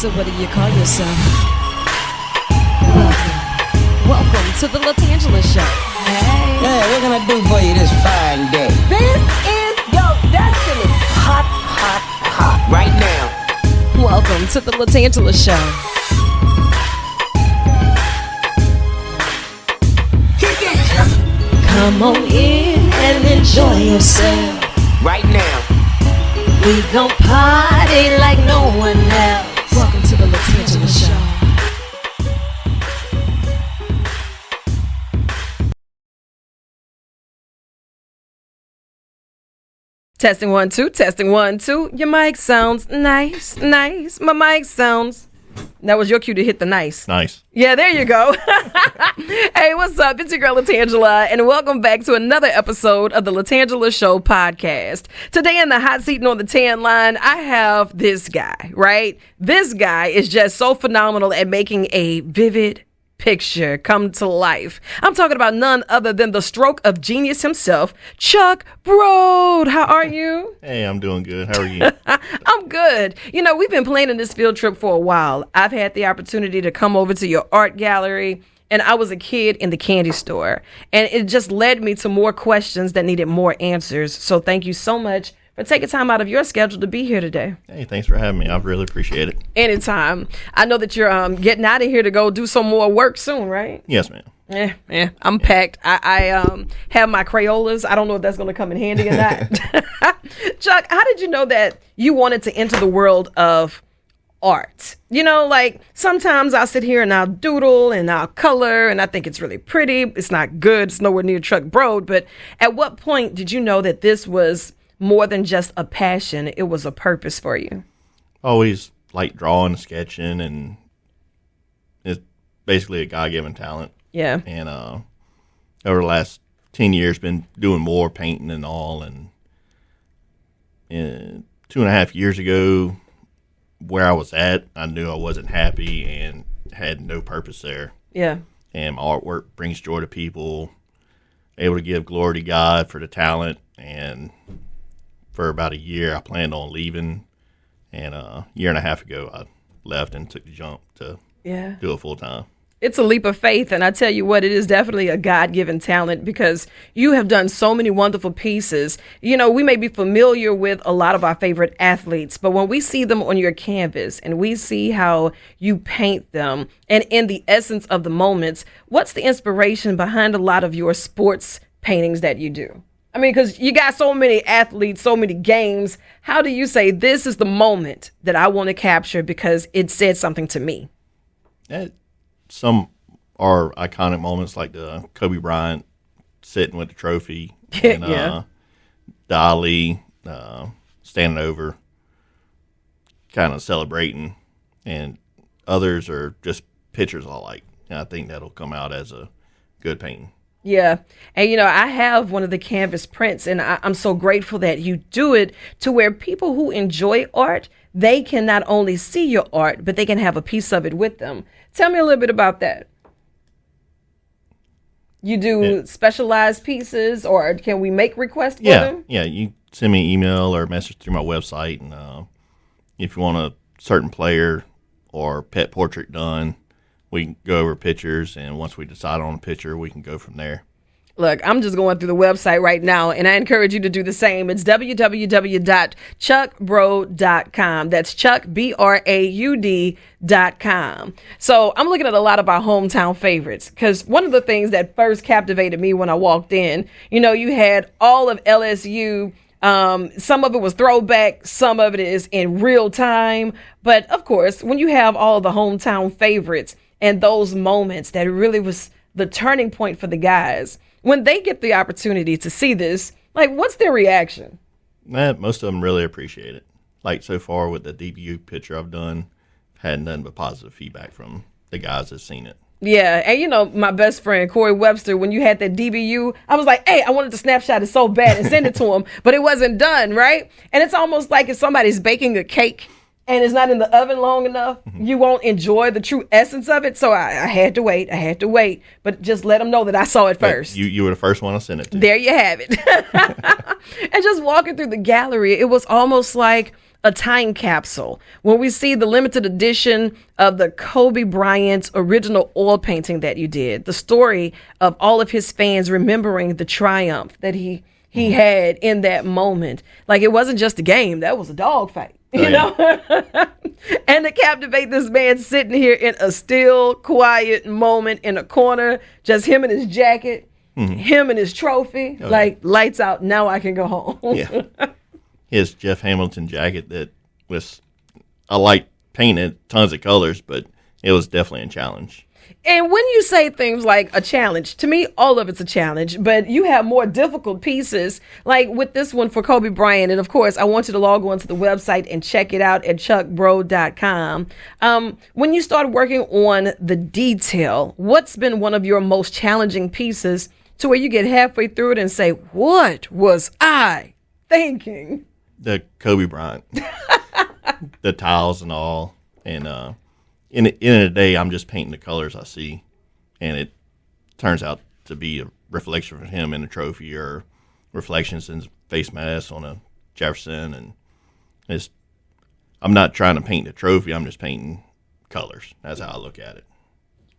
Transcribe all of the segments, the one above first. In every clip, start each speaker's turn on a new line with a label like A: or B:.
A: So what do you call yourself? Welcome to the LaTangela Show. Hey.
B: Hey, what can I do for you this fine day?
C: This is your destiny. Hot, hot, hot. Right now.
A: Welcome to the LaTangela Show. Come on in and enjoy yourself.
C: Right now.
A: We gon' party like no one else. Welcome to the LaTangela Show. Testing 1 2, testing 1 2. Your mic sounds nice. My mic sounds. That was your cue to hit the nice.
D: Nice.
A: Yeah, there you go. Hey, what's up? It's your girl LaTangela, and welcome back to another episode of the LaTangela Show podcast. Today in the hot seat and on the tan line, I have this guy, right? This guy is just so phenomenal at making a vivid picture come to life. I'm talking about none other than the stroke of genius himself, Chuck Braud. How are you?
D: Hey, I'm doing good. How are you?
A: I'm good. You know, we've been planning this field trip for a while. I've had the opportunity to come over to your art gallery, and I was a kid in the candy store. And it just led me to more questions that needed more answers. So thank you so much for taking time out of your schedule to be here today.
D: Hey, thanks for having me. I really appreciate it.
A: Anytime. I know that you're getting out of here to go do some more work soon, right?
D: Yes, ma'am.
A: I'm packed. I have my Crayolas. I don't know if that's going to come in handy or not. Chuck, how did you know that you wanted to enter the world of art? You know, like sometimes I'll sit here and I'll doodle and I'll color and I think it's really pretty. It's not good. It's nowhere near Chuck Braud. But at what point did you know that this was more than just a passion? It was a purpose for you?
D: Always like drawing, sketching, and it's basically a God-given talent.
A: Yeah.
D: And over the last 10 years, been doing more painting and all. And 2.5 years ago, where I was at, I knew I wasn't happy and had no purpose there.
A: Yeah.
D: And my artwork brings joy to people, able to give glory to God for the talent. And for about a year, I planned on leaving. And a year and a half ago, I left and took the jump to do it full time.
A: It's a leap of faith, and I tell you what, it is definitely a God-given talent because you have done so many wonderful pieces. You know, we may be familiar with a lot of our favorite athletes, but when we see them on your canvas and we see how you paint them and in the essence of the moments, what's the inspiration behind a lot of your sports paintings that you do? I mean, because you got so many athletes, so many games. How do you say this is the moment that I want to capture because it said something to me?
D: Some are iconic moments like the Kobe Bryant sitting with the trophy and Dolly standing over, kind of celebrating, and others are just pictures I like. And I think that'll come out as a good painting.
A: Yeah. And, you know, I have one of the canvas prints, and I'm so grateful that you do it to where people who enjoy art, they can not only see your art, but they can have a piece of it with them. Tell me a little bit about that. You do specialized pieces, or can we make requests for them?
D: Yeah, you send me an email or a message through my website, and if you want a certain player or pet portrait done, we can go over pictures, and once we decide on a picture, we can go from there.
A: Look, I'm just going through the website right now, and I encourage you to do the same. It's www.chuckbraud.com. That's Chuck, BRAUD.com. So I'm looking at a lot of our hometown favorites, because one of the things that first captivated me when I walked in, you know, you had all of LSU. Some of it was throwback, some of it is in real time. But of course, when you have all of the hometown favorites and those moments that really was the turning point for the guys, when they get the opportunity to see this, like, what's their reaction?
D: Most of them really appreciate it. Like, so far with the debut picture I've done, had nothing but positive feedback from the guys that's seen it.
A: Yeah, and you know, my best friend, Corey Webster, when you had that DBU, I was like, hey, I wanted to snapshot it so bad and send it to him, but it wasn't done, right? And it's almost like if somebody's baking a cake and it's not in the oven long enough, you won't enjoy the true essence of it. So I had to wait. But just let them know that I saw it first.
D: You were the first one to send it to.
A: There you have it. And just walking through the gallery, it was almost like a time capsule when we see the limited edition of the Kobe Bryant original oil painting that you did, the story of all of his fans remembering the triumph that he had in that moment. Like, it wasn't just a game, that was a dog fight. You know, and to captivate this man sitting here in a still, quiet moment in a corner, just him and his jacket, him and his trophy, lights out. Now I can go home.
D: Yeah, his Jeff Hamilton jacket I like painting tons of colors, but it was definitely a challenge.
A: And when you say things like a challenge, to me, all of it's a challenge, but you have more difficult pieces, like with this one for Kobe Bryant. And of course, I want you to log on to the website and check it out at chuckbraud.com. When you started working on the detail, what's been one of your most challenging pieces to where you get halfway through it and say, what was I thinking?
D: The Kobe Bryant, the tiles and all. And, in the end of the day, I'm just painting the colors I see, and it turns out to be a reflection of him in a trophy or reflections in his face mask on a Jefferson. And I'm not trying to paint the trophy. I'm just painting colors. That's how I look at it.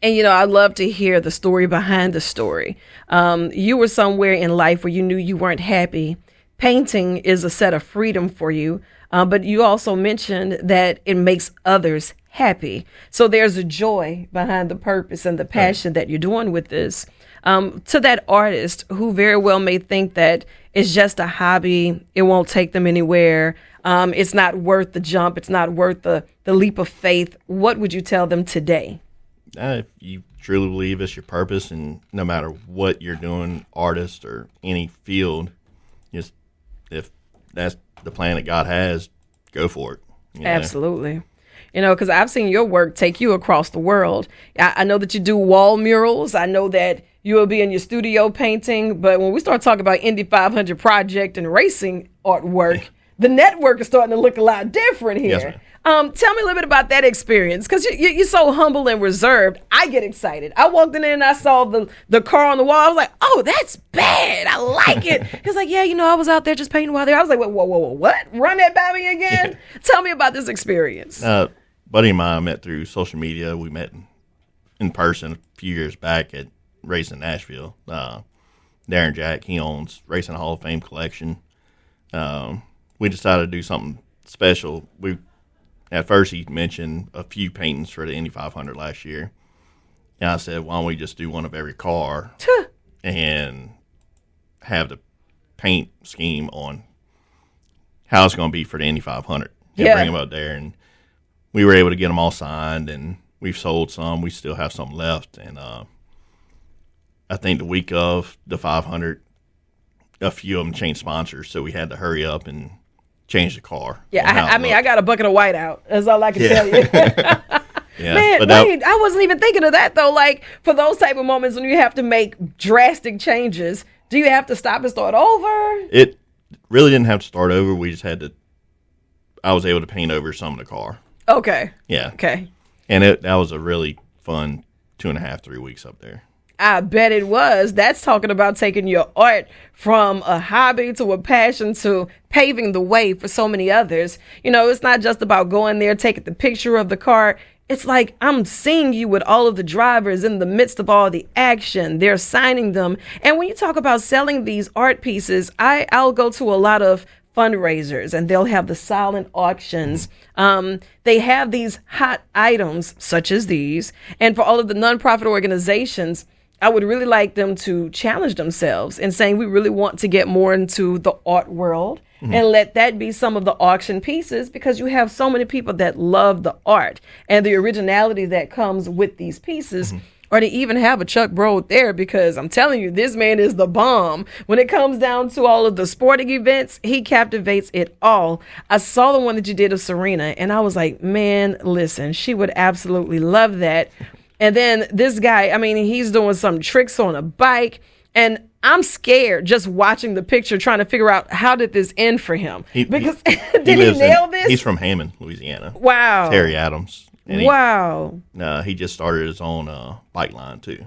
A: And, you know, I love to hear the story behind the story. You were somewhere in life where you knew you weren't happy. Painting is a set of freedom for you, but you also mentioned that it makes others happy. So there's a joy behind the purpose and the passion that you're doing with this. To that artist who very well may think that it's just a hobby, it won't take them anywhere, it's not worth the jump, it's not worth the leap of faith, what would you tell them today?
D: If you truly believe it's your purpose, and no matter what you're doing, artist or any field, just if that's the plan that God has, go for it. You know?
A: Absolutely. You know, because I've seen your work take you across the world. I know that you do wall murals. I know that you will be in your studio painting. But when we start talking about Indy 500 project and racing artwork, the network is starting to look a lot different here.
D: Yes,
A: Tell me a little bit about that experience, because you're so humble and reserved. I get excited. I walked in there and I saw the car on the wall. I was like, oh, that's bad. I like it. He's like, yeah, you know, I was out there just painting while there. I was like, whoa, what? Run that by me again? Tell me about this experience.
D: Buddy of mine I met through social media. We met in person a few years back at Racing Nashville. Darren Jack, he owns Racing Hall of Fame collection. We decided to do something special. At first, he mentioned a few paintings for the Indy 500 last year. And I said, why don't we just do one of every car and have the paint scheme on how it's going to be for the Indy 500. And bring them out there. And we were able to get them all signed, and we've sold some. We still have some left. And I think the week of the 500, a few of them changed sponsors, so we had to hurry up and change the car.
A: Yeah, I got a bucket of white out. That's all I can tell you. Man, wait, I wasn't even thinking of that, though. Like, for those type of moments when you have to make drastic changes, do you have to stop and start over?
D: It really didn't have to start over. We just had to, I was able to paint over some of the car.
A: Okay.
D: Yeah.
A: Okay.
D: And that was a really fun 2.5, 3 weeks up there.
A: I bet it was. That's talking about taking your art from a hobby to a passion to paving the way for so many others. You know, it's not just about going there, taking the picture of the car. It's like I'm seeing you with all of the drivers in the midst of all the action. They're signing them. And when you talk about selling these art pieces, I'll go to a lot of fundraisers and they'll have the silent auctions. They have these hot items such as these. And for all of the nonprofit organizations, I would really like them to challenge themselves in saying we really want to get more into the art world and let that be some of the auction pieces, because you have so many people that love the art and the originality that comes with these pieces. Or to even have a Chuck Braud there, because I'm telling you, this man is the bomb. When it comes down to all of the sporting events, he captivates it all. I saw the one that you did of Serena, and I was like, man, listen, she would absolutely love that. And then this guy, I mean, he's doing some tricks on a bike, and I'm scared just watching the picture, trying to figure out how did this end for him. Did he nail this?
D: He's from Hammond, Louisiana.
A: Wow.
D: Terry Adams. And
A: wow.
D: He just started his own bike line, too.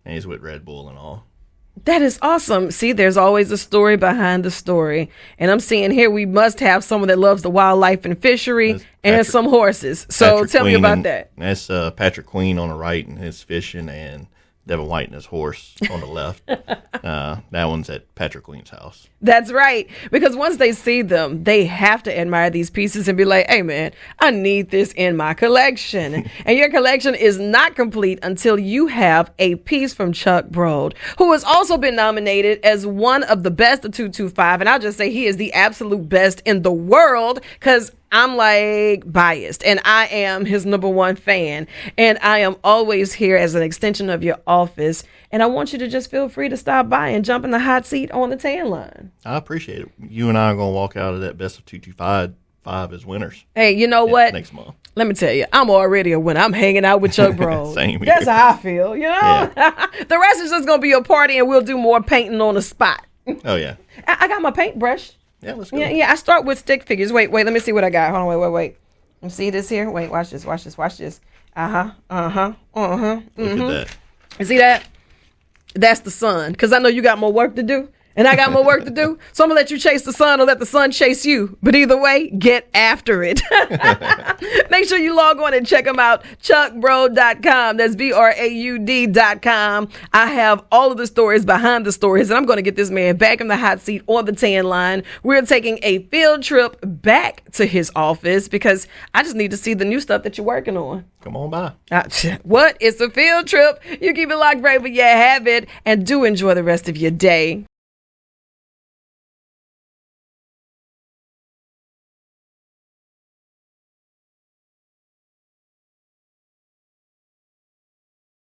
D: And he's with Red Bull and all.
A: That is awesome. See, there's always a story behind the story. And I'm seeing here we must have someone that loves the wildlife and fishery and some horses. So
D: Patrick
A: tell me
D: Queen
A: about that.
D: That's Patrick Queen on the right and his fishing, and Devin White and his horse on the left. That one's at Patrick Queen's house.
A: That's right. Because once they see them, they have to admire these pieces and be like, hey, man, I need this in my collection. And your collection is not complete until you have a piece from Chuck Braud, who has also been nominated as one of the best of 225. And I'll just say he is the absolute best in the world, because I'm like biased and I am his number one fan, and I am always here as an extension of your office. And I want you to just feel free to stop by and jump in the hot seat on the tan line.
D: I appreciate it. You and I are going to walk out of that best of 225 as winners.
A: Hey, you know what?
D: Next month.
A: Let me tell you, I'm already a winner. I'm hanging out with Chuck Braud.
D: Same here.
A: That's how I feel, you know?
D: Yeah.
A: The rest is just going to be a party, and we'll do more painting on the spot.
D: Oh, yeah.
A: I got my paintbrush.
D: Yeah, let's go.
A: Yeah, I start with stick figures. Wait, let me see what I got. Hold on, wait. You see this here? Wait, watch this.
D: Look at that.
A: You see that? That's the sun. Because I know you got more work to do, and I got more work to do. So I'm going to let you chase the sun or let the sun chase you. But either way, get after it. Make sure you log on and check them out. ChuckBraud.com. That's BRAUD.com. I have all of the stories behind the stories, and I'm going to get this man back in the hot seat on the tan line. We're taking a field trip back to his office because I just need to see the new stuff that you're working on.
D: Come on by.
A: What? It's a field trip. You keep it locked right where you have it, and do enjoy the rest of your day.